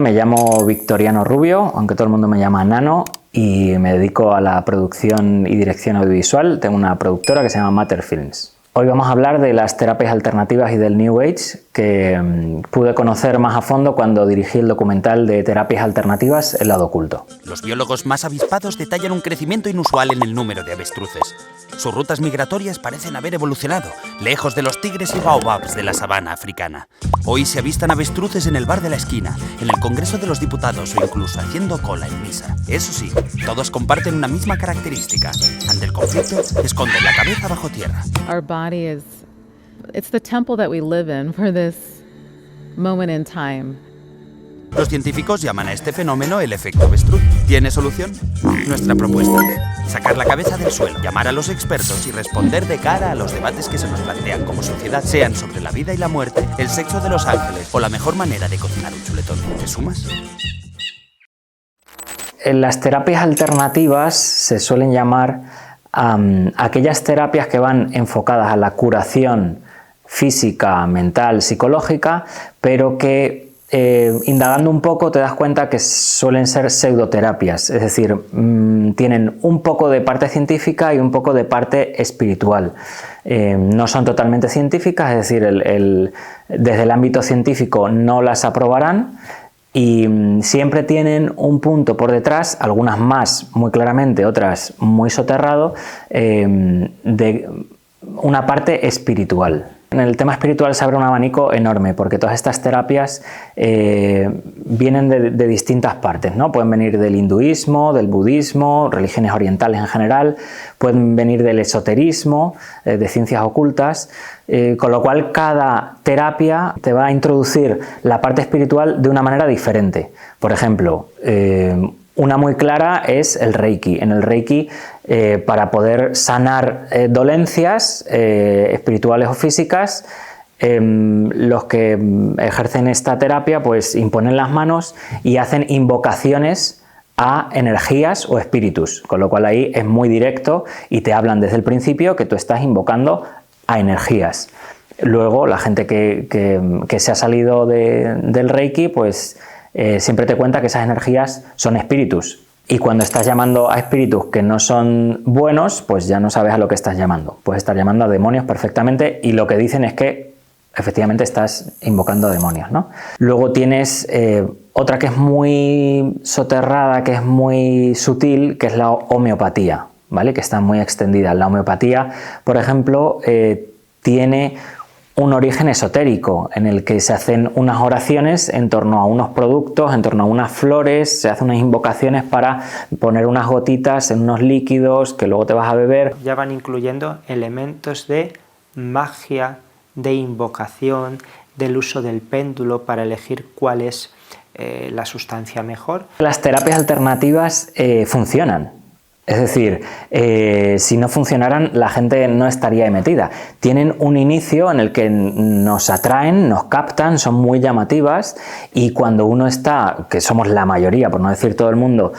Me llamo Victoriano Rubio, aunque todo el mundo me llama Nano, y me dedico a la producción y dirección audiovisual. Tengo una productora que se llama Matter Films. Hoy vamos a hablar de las terapias alternativas y del New Age, que pude conocer más a fondo cuando dirigí el documental de terapias alternativas El lado oculto. Los biólogos más avispados detallan un crecimiento inusual en el número de avestruces. Sus rutas migratorias parecen haber evolucionado, lejos de los tigres y baobabs de la sabana africana. Hoy se avistan avestruces en el bar de la esquina, en el Congreso de los Diputados o incluso haciendo cola en misa. Eso sí, todos comparten una misma característica. Ante el conflicto, esconden la cabeza bajo tierra. Our body it's the temple that we live in for this moment in time. Los científicos llaman a este fenómeno el efecto avestruz. ¿Tiene solución? Nuestra propuesta: sacar la cabeza del suelo, llamar a los expertos y responder de cara a los debates que se nos plantean como sociedad, sean sobre la vida y la muerte, el sexo de los ángeles o la mejor manera de cocinar un chuletón. ¿Te sumas? En las terapias alternativas se suelen llamar aquellas terapias que van enfocadas a la curación física, mental, psicológica, pero que indagando un poco te das cuenta que suelen ser pseudoterapias, es decir, tienen un poco de parte científica y un poco de parte espiritual. No son totalmente científicas, es decir, desde el ámbito científico no las aprobarán, y siempre tienen un punto por detrás, algunas más muy claramente, otras muy soterrado, de una parte espiritual. En el tema espiritual se abre un abanico enorme, porque todas estas terapias vienen de distintas partes, ¿no? Pueden venir del hinduismo, del budismo, religiones orientales en general, pueden venir del esoterismo, de ciencias ocultas, con lo cual cada terapia te va a introducir la parte espiritual de una manera diferente. Por ejemplo, una muy clara es el Reiki. En el Reiki, para poder sanar dolencias espirituales o físicas, los que ejercen esta terapia pues imponen las manos y hacen invocaciones a energías o espíritus, con lo cual ahí es muy directo y te hablan desde el principio que tú estás invocando a energías. Luego la gente que se ha salido del Reiki pues siempre te cuenta que esas energías son espíritus, y cuando estás llamando a espíritus que no son buenos, pues ya no sabes a lo que estás llamando. Puedes estar llamando a demonios perfectamente, y lo que dicen es que efectivamente estás invocando a demonios, ¿no? Luego tienes otra que es muy soterrada, que es muy sutil, que es la homeopatía, ¿vale? Que está muy extendida. La homeopatía, por ejemplo, tiene un origen esotérico, en el que se hacen unas oraciones en torno a unos productos, en torno a unas flores, se hacen unas invocaciones para poner unas gotitas en unos líquidos que luego te vas a beber. Ya van incluyendo elementos de magia, de invocación, del uso del péndulo para elegir cuál es la sustancia mejor. Las terapias alternativas funcionan. Es decir, si no funcionaran, la gente no estaría ahí metida. Tienen un inicio en el que nos atraen, nos captan, son muy llamativas, y cuando uno está, que somos la mayoría, por no decir todo el mundo,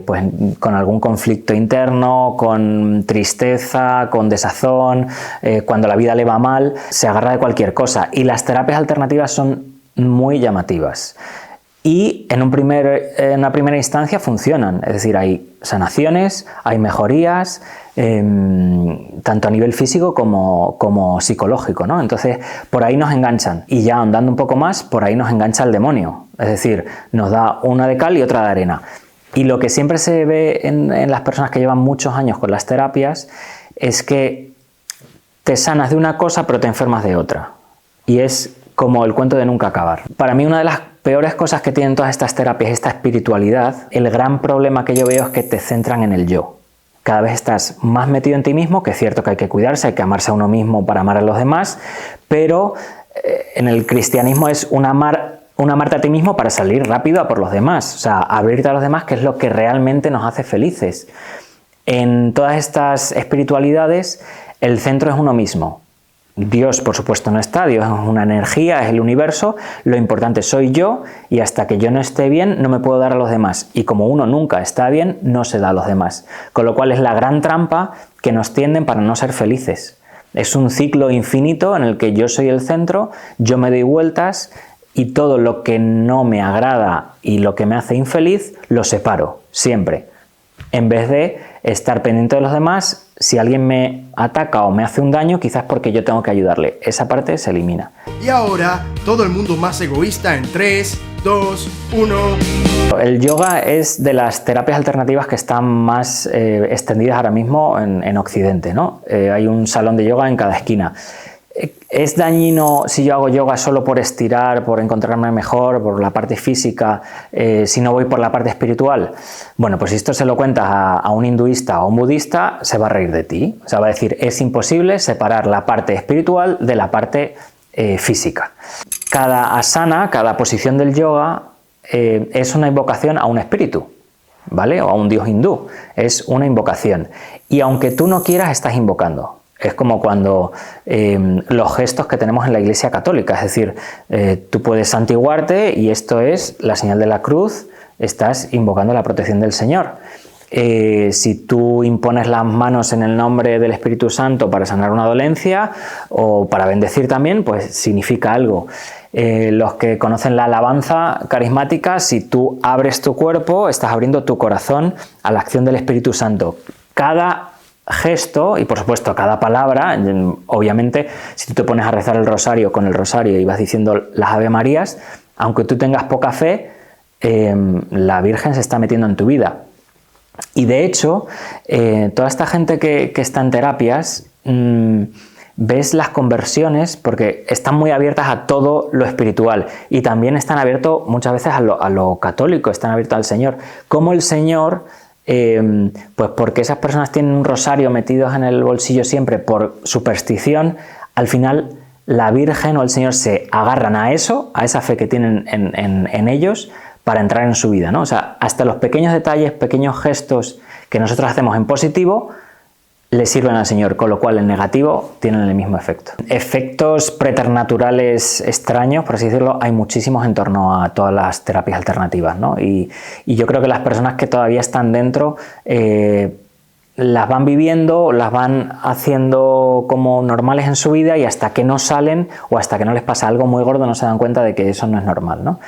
pues con algún conflicto interno, con tristeza, con desazón, cuando la vida le va mal, se agarra de cualquier cosa. Y las terapias alternativas son muy llamativas. Y en una primera instancia funcionan, es decir, hay sanaciones, hay mejorías, tanto a nivel físico como psicológico, ¿no? Entonces, por ahí nos enganchan, y ya andando un poco más, por ahí nos engancha el demonio, es decir, nos da una de cal y otra de arena. Y lo que siempre se ve en las personas que llevan muchos años con las terapias es que te sanas de una cosa pero te enfermas de otra, y es como el cuento de nunca acabar. Para mí, una de las peores cosas que tienen todas estas terapias, esta espiritualidad, el gran problema que yo veo es que te centran en el yo. Cada vez estás más metido en ti mismo, que es cierto que hay que cuidarse, hay que amarse a uno mismo para amar a los demás, pero en el cristianismo es un amarte a ti mismo para salir rápido a por los demás, o sea, abrirte a los demás, que es lo que realmente nos hace felices. En todas estas espiritualidades, el centro es uno mismo. Dios, por supuesto, no está, Dios es una energía, es el universo, lo importante soy yo, y hasta que yo no esté bien no me puedo dar a los demás, y como uno nunca está bien, no se da a los demás, con lo cual es la gran trampa que nos tienden para no ser felices. Es un ciclo infinito en el que yo soy el centro, yo me doy vueltas y todo lo que no me agrada y lo que me hace infeliz, lo separo, siempre. En vez de estar pendiente de los demás, si alguien me ataca o me hace un daño, quizás porque yo tengo que ayudarle. Esa parte se elimina. Y ahora, todo el mundo más egoísta en 3, 2, 1... El yoga es de las terapias alternativas que están más extendidas ahora mismo en Occidente, ¿no? Hay un salón de yoga en cada esquina. ¿Es dañino si yo hago yoga solo por estirar, por encontrarme mejor, por la parte física, si no voy por la parte espiritual? Bueno, pues si esto se lo cuentas a un hinduista o a un budista, se va a reír de ti. O sea, va a decir, es imposible separar la parte espiritual de la parte física. Cada asana, cada posición del yoga es una invocación a un espíritu, ¿vale? O a un dios hindú. Es una invocación. Y aunque tú no quieras, estás invocando. Es como cuando los gestos que tenemos en la Iglesia Católica, es decir, tú puedes santiguarte y esto es la señal de la cruz, estás invocando la protección del Señor. Si tú impones las manos en el nombre del Espíritu Santo para sanar una dolencia o para bendecir también, pues significa algo. Los que conocen la alabanza carismática, si tú abres tu cuerpo, estás abriendo tu corazón a la acción del Espíritu Santo. Cada gesto y por supuesto cada palabra, obviamente si tú te pones a rezar el rosario con el rosario y vas diciendo las Ave Marías, aunque tú tengas poca fe, la Virgen se está metiendo en tu vida. Y de hecho, toda esta gente que está en terapias, ves las conversiones porque están muy abiertas a todo lo espiritual y también están abiertos muchas veces a lo católico, están abiertos al Señor. Como el Señor... pues porque esas personas tienen un rosario metidos en el bolsillo siempre por superstición, al final la Virgen o el Señor se agarran a eso, a esa fe que tienen en ellos para entrar en su vida, ¿no? O sea, hasta los pequeños detalles, pequeños gestos que nosotros hacemos en positivo le sirven al Señor, con lo cual en negativo tienen el mismo efecto. Efectos preternaturales extraños, por así decirlo, hay muchísimos en torno a todas las terapias alternativas, ¿no? Y yo creo que las personas que todavía están dentro las van viviendo, las van haciendo como normales en su vida y hasta que no salen o hasta que no les pasa algo muy gordo no se dan cuenta de que eso no es normal, ¿no?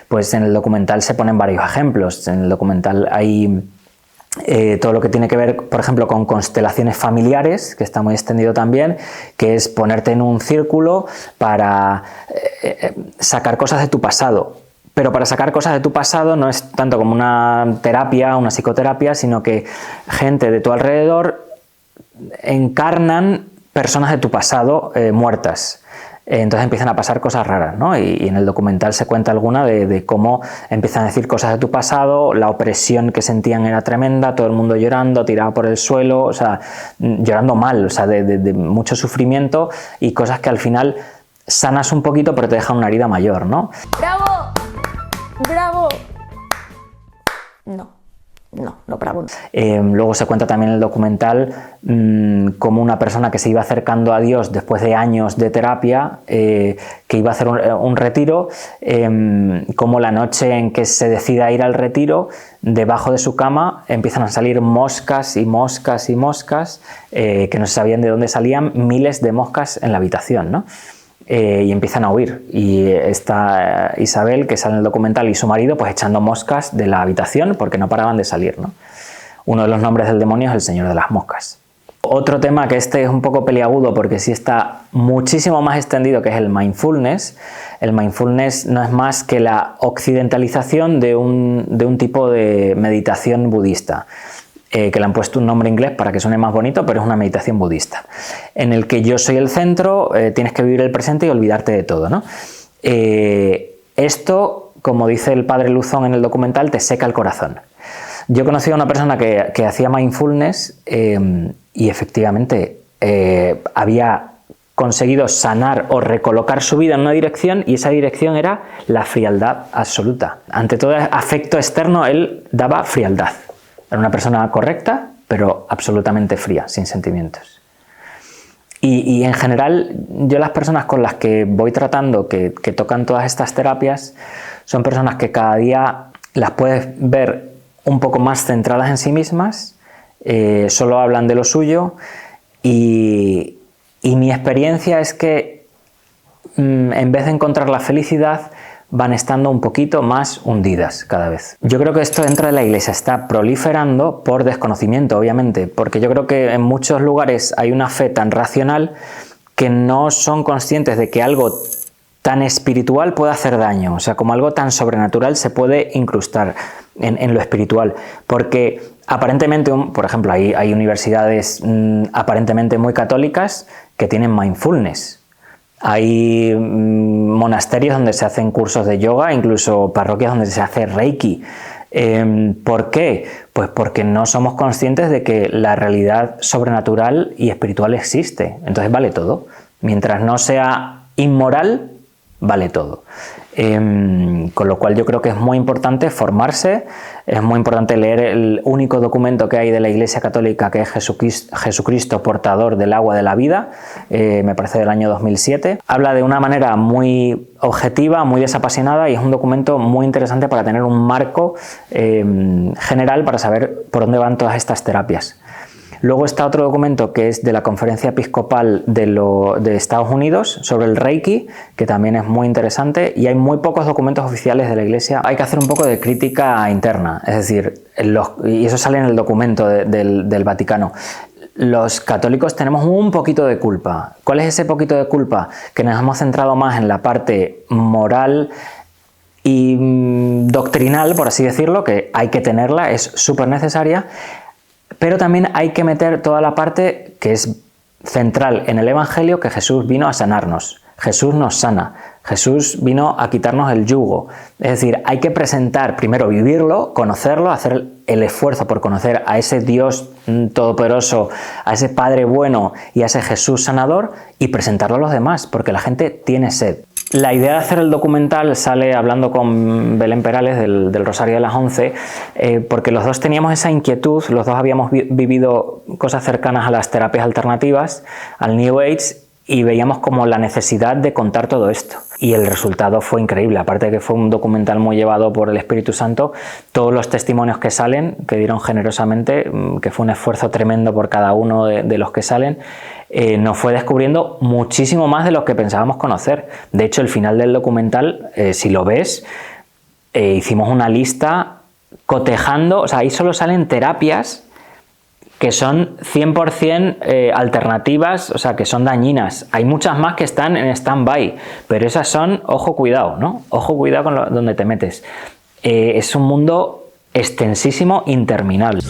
Pues en el documental se ponen varios ejemplos. En el documental hay... todo lo que tiene que ver, por ejemplo, con constelaciones familiares, que está muy extendido también, que es ponerte en un círculo para sacar cosas de tu pasado. Pero para sacar cosas de tu pasado no es tanto como una terapia, una psicoterapia, sino que gente de tu alrededor encarnan personas de tu pasado muertas. Entonces empiezan a pasar cosas raras, ¿no? Y en el documental se cuenta alguna de cómo empiezan a decir cosas de tu pasado, la opresión que sentían era tremenda, todo el mundo llorando, tirado por el suelo, o sea, llorando mal, o sea, de mucho sufrimiento y cosas que al final sanas un poquito pero te dejan una herida mayor, ¿no? ¡Bravo! ¡Bravo! No, bravo. Luego se cuenta también en el documental como una persona que se iba acercando a Dios después de años de terapia, que iba a hacer un retiro, como la noche en que se decida ir al retiro, debajo de su cama empiezan a salir moscas y moscas y moscas, que no se sabían de dónde salían, miles de moscas en la habitación, ¿no? Y empiezan a huir y está Isabel, que sale en el documental, y su marido pues echando moscas de la habitación porque no paraban de salir, ¿no? Uno de los nombres del demonio es el señor de las moscas. Otro tema que este es un poco peliagudo porque sí está muchísimo más extendido, que es el mindfulness. El mindfulness no es más que la occidentalización de un tipo de meditación budista. Que le han puesto un nombre inglés para que suene más bonito, pero es una meditación budista, en el que yo soy el centro, tienes que vivir el presente y olvidarte de todo, ¿no? Esto, como dice el padre Luzón en el documental, te seca el corazón. Yo conocí a una persona que hacía mindfulness y efectivamente había conseguido sanar o recolocar su vida en una dirección, y esa dirección era la frialdad absoluta. Ante todo afecto externo, él daba frialdad. Era una persona correcta, pero absolutamente fría, sin sentimientos. Y en general, yo las personas con las que voy tratando, que tocan todas estas terapias, son personas que cada día las puedes ver un poco más centradas en sí mismas, solo hablan de lo suyo, y mi experiencia es que en vez de encontrar la felicidad, van estando un poquito más hundidas cada vez. Yo creo que esto dentro de la Iglesia está proliferando por desconocimiento, obviamente, porque yo creo que en muchos lugares hay una fe tan racional que no son conscientes de que algo tan espiritual puede hacer daño, o sea, como algo tan sobrenatural se puede incrustar en lo espiritual, porque aparentemente, por ejemplo, hay universidades aparentemente muy católicas que tienen mindfulness. Hay monasterios donde se hacen cursos de yoga, incluso parroquias donde se hace reiki. ¿Por qué? Pues porque no somos conscientes de que la realidad sobrenatural y espiritual existe. Entonces vale todo. Mientras no sea inmoral, vale todo. Con lo cual yo creo que es muy importante formarse, es muy importante leer el único documento que hay de la Iglesia Católica, que es Jesucristo portador del agua de la vida, me parece del año 2007. Habla de una manera muy objetiva, muy desapasionada, y es un documento muy interesante para tener un marco general para saber por dónde van todas estas terapias. Luego está otro documento que es de la Conferencia Episcopal de Estados Unidos sobre el Reiki, que también es muy interesante, y hay muy pocos documentos oficiales de la Iglesia. Hay que hacer un poco de crítica interna, es decir, y eso sale en el documento del Vaticano. Los católicos tenemos un poquito de culpa. ¿Cuál es ese poquito de culpa? Que nos hemos centrado más en la parte moral y doctrinal, por así decirlo, que hay que tenerla, es súper necesaria. Pero también hay que meter toda la parte que es central en el Evangelio, que Jesús vino a sanarnos. Jesús nos sana. Jesús vino a quitarnos el yugo. Es decir, hay que presentar, primero vivirlo, conocerlo, hacer el esfuerzo por conocer a ese Dios todopoderoso, a ese Padre bueno y a ese Jesús sanador, y presentarlo a los demás, porque la gente tiene sed. La idea de hacer el documental sale hablando con Belén Perales del Rosario de las 11, porque los dos teníamos esa inquietud, los dos habíamos vivido cosas cercanas a las terapias alternativas, al New Age, y veíamos como la necesidad de contar todo esto. Y el resultado fue increíble, aparte de que fue un documental muy llevado por el Espíritu Santo, todos los testimonios que salen, que dieron generosamente, que fue un esfuerzo tremendo por cada uno de los que salen, nos fue descubriendo muchísimo más de lo que pensábamos conocer. De hecho, el final del documental, si lo ves, hicimos una lista cotejando, o sea, ahí solo salen terapias que son 100% alternativas, o sea, que son dañinas. Hay muchas más que están en stand-by, pero esas son, ojo, cuidado, ¿no? Ojo, cuidado con donde te metes. Es un mundo extensísimo, interminable.